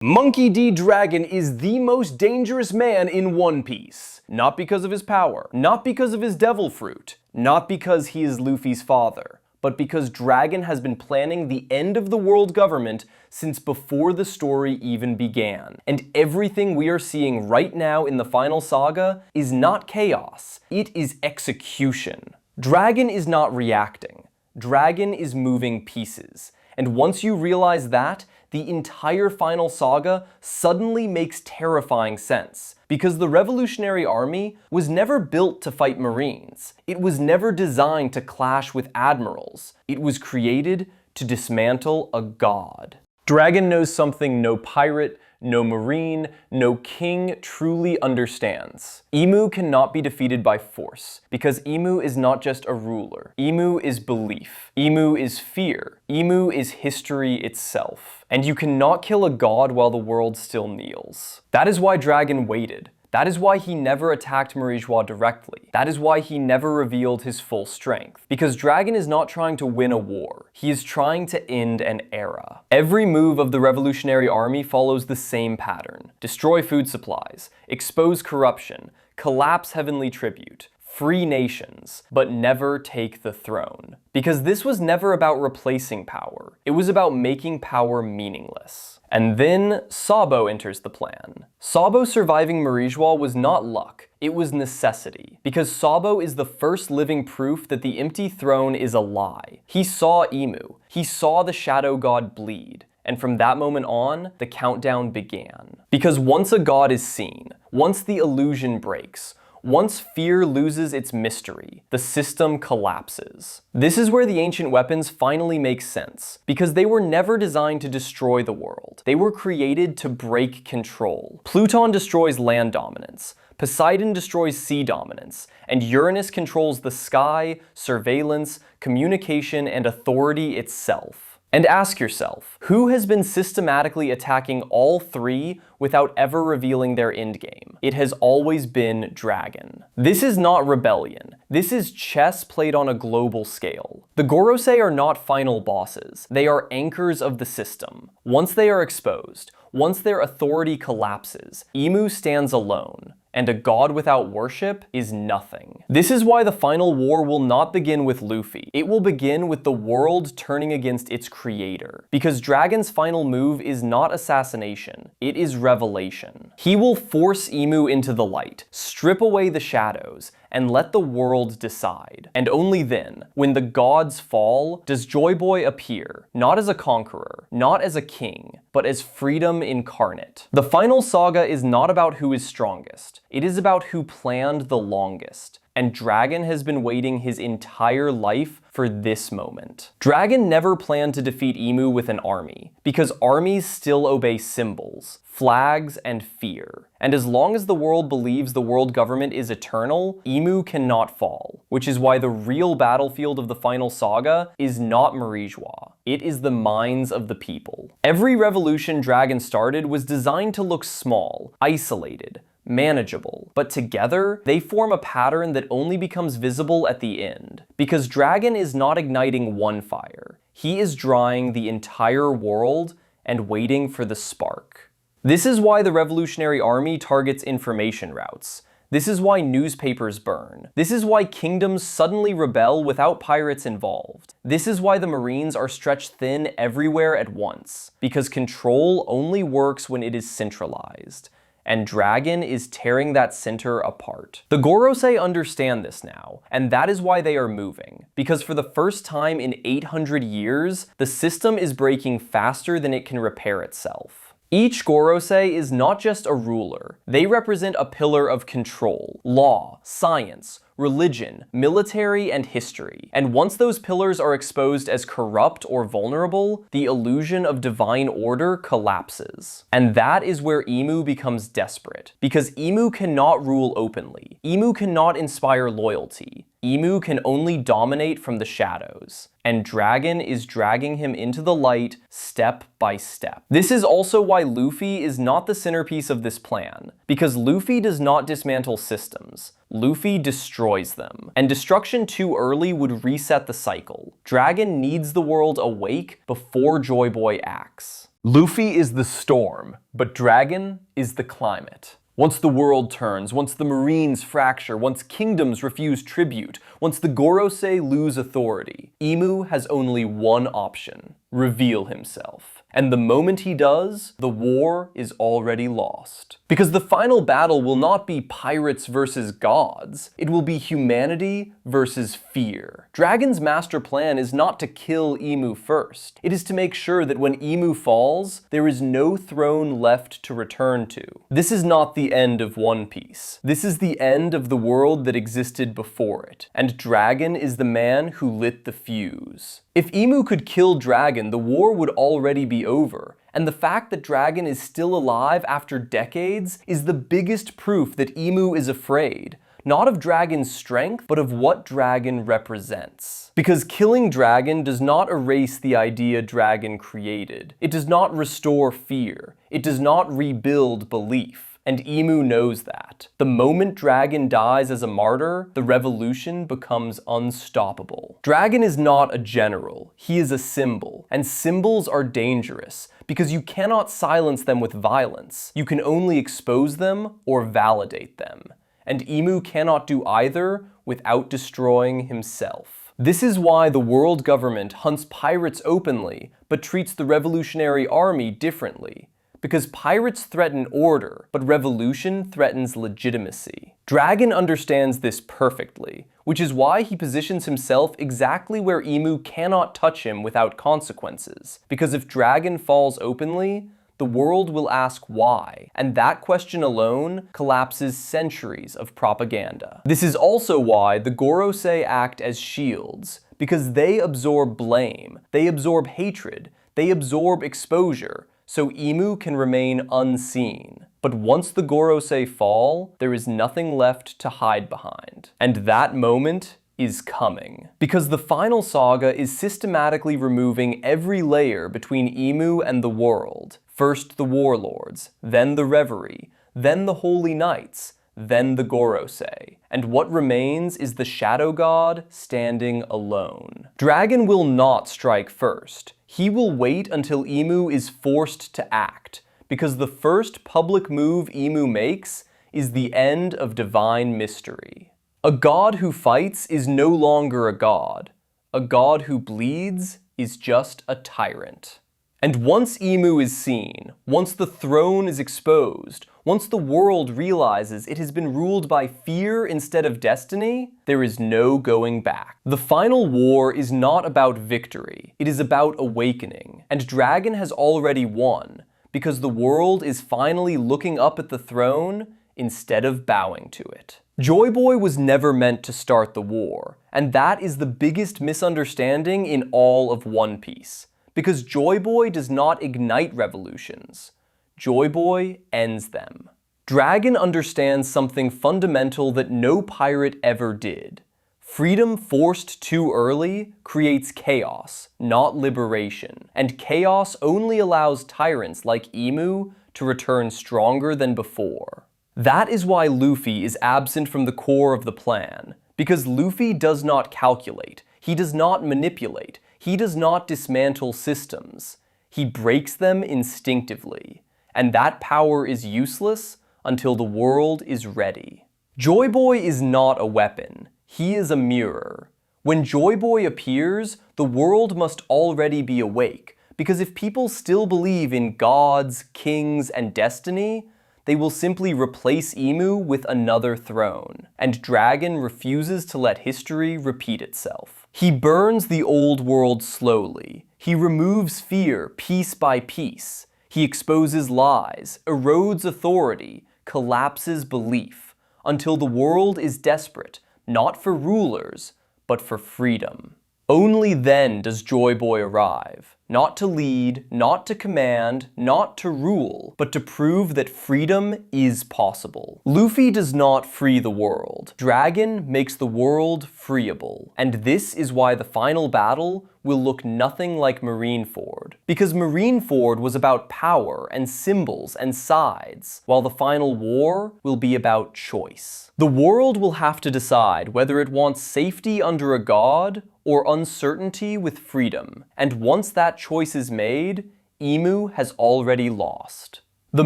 Monkey D. Dragon is the most dangerous man in One Piece. Not because of his power, not because of his devil fruit, not because he is Luffy's father, but because Dragon has been planning the end of the world government since before the story even began. And everything we are seeing right now in the Final Saga is not chaos, it is execution. Dragon is not reacting. Dragon is moving pieces. And once you realize that, the entire Final Saga suddenly makes terrifying sense. Because the Revolutionary Army was never built to fight Marines. It was never designed to clash with admirals. It was created to dismantle a god. Dragon knows something no pirate, no marine, no king truly understands. Emu cannot be defeated by force, because Emu is not just a ruler. Emu is belief. Emu is fear. Emu is history itself. And you cannot kill a god while the world still kneels. That is why Dragon waited. That is why he never attacked Marijwa directly. That is why he never revealed his full strength. Because Dragon is not trying to win a war. He is trying to end an era. Every move of the Revolutionary Army follows the same pattern. Destroy food supplies, expose corruption, collapse heavenly tribute, free nations, but never take the throne. Because this was never about replacing power. It was about making power meaningless. And then Sabo enters the plan. Sabo surviving Marijwa was not luck, it was necessity. Because Sabo is the first living proof that the empty throne is a lie. He saw Emu. He saw the shadow god bleed. And from that moment on, the countdown began. Because once a god is seen, once the illusion breaks, once fear loses its mystery, the system collapses. This is where the ancient weapons finally make sense, because they were never designed to destroy the world. They were created to break control. Pluton destroys land dominance, Poseidon destroys sea dominance, and Uranus controls the sky, surveillance, communication, and authority itself. And ask yourself, who has been systematically attacking all three without ever revealing their endgame? It has always been Dragon. This is not rebellion. This is chess played on a global scale. The Gorosei are not final bosses. They are anchors of the system. Once they are exposed, once their authority collapses, Emu stands alone. And a god without worship is nothing. This is why the final war will not begin with Luffy. It will begin with the world turning against its creator. Because Dragon's final move is not assassination, it is revelation. He will force Emu into the light, strip away the shadows, and let the world decide. And only then, when the gods fall, does Joy Boy appear, not as a conqueror, not as a king, but as freedom incarnate. The Final Saga is not about who is strongest. It is about who planned the longest. And Dragon has been waiting his entire life for this moment. Dragon never planned to defeat Emu with an army, because armies still obey symbols, flags, and fear. And as long as the world believes the world government is eternal, Emu cannot fall. Which is why the real battlefield of the Final Saga is not Marijwa. It is the minds of the people. Every revolution Dragon started was designed to look small, isolated, manageable, but together, they form a pattern that only becomes visible at the end. Because Dragon is not igniting one fire. He is drawing the entire world and waiting for the spark. This is why the Revolutionary Army targets information routes. This is why newspapers burn. This is why kingdoms suddenly rebel without pirates involved. This is why the Marines are stretched thin everywhere at once. Because control only works when it is centralized. And Dragon is tearing that center apart. The Gorosei understand this now, and that is why they are moving. Because for the first time in 800 years, the system is breaking faster than it can repair itself. Each Gorosei is not just a ruler. They represent a pillar of control, law, science, religion, military, and history. And once those pillars are exposed as corrupt or vulnerable, the illusion of divine order collapses. And that is where Emu becomes desperate. Because Emu cannot rule openly. Emu cannot inspire loyalty. Emu can only dominate from the shadows. And Dragon is dragging him into the light step by step. This is also why Luffy is not the centerpiece of this plan. Because Luffy does not dismantle systems. Luffy destroys them. And destruction too early would reset the cycle. Dragon needs the world awake before Joy Boy acts. Luffy is the storm, but Dragon is the climate. Once the world turns, once the Marines fracture, once kingdoms refuse tribute, once the Gorosei lose authority, Imu has only one option: reveal himself. And the moment he does, the war is already lost. Because the final battle will not be pirates versus gods, it will be humanity versus fear. Dragon's master plan is not to kill Imu first. It is to make sure that when Imu falls, there is no throne left to return to. This is not the end of One Piece. This is the end of the world that existed before it, and Dragon is the man who lit the fuse. If Imu could kill Dragon, the war would already be over, and the fact that Dragon is still alive after decades is the biggest proof that Imu is afraid, not of Dragon's strength, but of what Dragon represents. Because killing Dragon does not erase the idea Dragon created. It does not restore fear. It does not rebuild belief. And Imu knows that. The moment Dragon dies as a martyr, the revolution becomes unstoppable. Dragon is not a general, he is a symbol, and symbols are dangerous, because you cannot silence them with violence. You can only expose them or validate them. And Imu cannot do either without destroying himself. This is why the world government hunts pirates openly, but treats the Revolutionary Army differently. Because pirates threaten order, but revolution threatens legitimacy. Dragon understands this perfectly, which is why he positions himself exactly where Imu cannot touch him without consequences. Because if Dragon falls openly, the world will ask why, and that question alone collapses centuries of propaganda. This is also why the Gorosei act as shields, because they absorb blame, they absorb hatred, they absorb exposure, so Imu can remain unseen. But once the Gorosei fall, there is nothing left to hide behind. And that moment is coming. Because the Final Saga is systematically removing every layer between Imu and the world. First the warlords, then the reverie, then the holy knights, then the Gorosei. And what remains is the Shadow God standing alone. Dragon will not strike first. He will wait until Imu is forced to act, because the first public move Imu makes is the end of divine mystery. A god who fights is no longer a god. A god who bleeds is just a tyrant. And once Imu is seen, once the throne is exposed, once the world realizes it has been ruled by fear instead of destiny, there is no going back. The final war is not about victory, it is about awakening. And Dragon has already won, because the world is finally looking up at the throne instead of bowing to it. Joy Boy was never meant to start the war, and that is the biggest misunderstanding in all of One Piece. Because Joy Boy does not ignite revolutions. Joy Boy ends them. Dragon understands something fundamental that no pirate ever did. Freedom forced too early creates chaos, not liberation. And chaos only allows tyrants like Imu to return stronger than before. That is why Luffy is absent from the core of the plan. Because Luffy does not calculate, he does not manipulate, he does not dismantle systems. He breaks them instinctively. And that power is useless until the world is ready. Joy Boy is not a weapon. He is a mirror. When Joy Boy appears, the world must already be awake, because if people still believe in gods, kings, and destiny, they will simply replace Imu with another throne. And Dragon refuses to let history repeat itself. He burns the old world slowly. He removes fear piece by piece. He exposes lies, erodes authority, collapses belief, until the world is desperate, not for rulers, but for freedom. Only then does Joy Boy arrive, not to lead, not to command, not to rule, but to prove that freedom is possible. Luffy does not free the world. Dragon makes the world freeable. And this is why the final battle will look nothing like Marineford. Because Marineford was about power and symbols and sides, while the final war will be about choice. The world will have to decide whether it wants safety under a god or uncertainty with freedom. And once that choice is made, Imu has already lost. The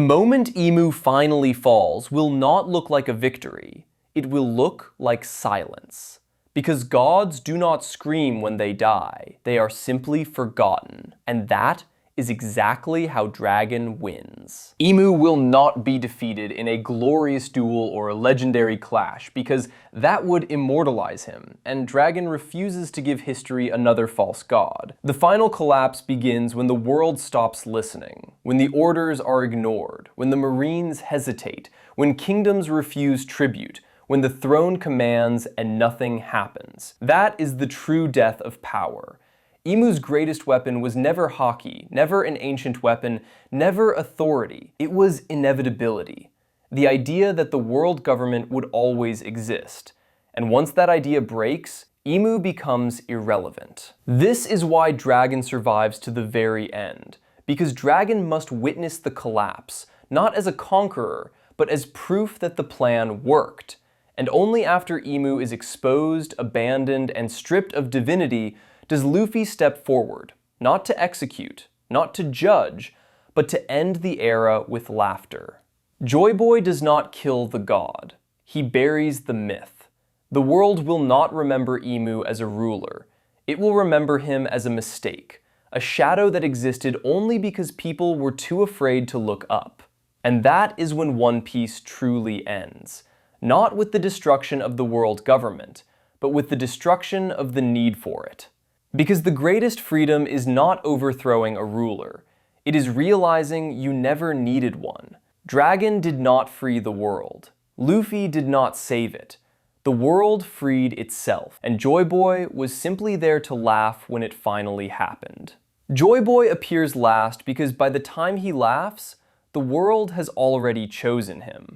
moment Imu finally falls will not look like a victory. It will look like silence. Because gods do not scream when they die. They are simply forgotten. And that is exactly how Dragon wins. Imu will not be defeated in a glorious duel or a legendary clash, because that would immortalize him, and Dragon refuses to give history another false god. The final collapse begins when the world stops listening, when the orders are ignored, when the Marines hesitate, when kingdoms refuse tribute, when the throne commands and nothing happens. That is the true death of power. Imu's greatest weapon was never haki, never an ancient weapon, never authority. It was inevitability. The idea that the world government would always exist. And once that idea breaks, Imu becomes irrelevant. This is why Dragon survives to the very end. Because Dragon must witness the collapse, not as a conqueror, but as proof that the plan worked. And only after Imu is exposed, abandoned, and stripped of divinity does Luffy step forward, not to execute, not to judge, but to end the era with laughter. Joy Boy does not kill the god. He buries the myth. The world will not remember Imu as a ruler. It will remember him as a mistake, a shadow that existed only because people were too afraid to look up. And that is when One Piece truly ends. Not with the destruction of the world government, but with the destruction of the need for it. Because the greatest freedom is not overthrowing a ruler. It is realizing you never needed one. Dragon did not free the world. Luffy did not save it. The world freed itself, and Joy Boy was simply there to laugh when it finally happened. Joy Boy appears last because by the time he laughs, the world has already chosen him.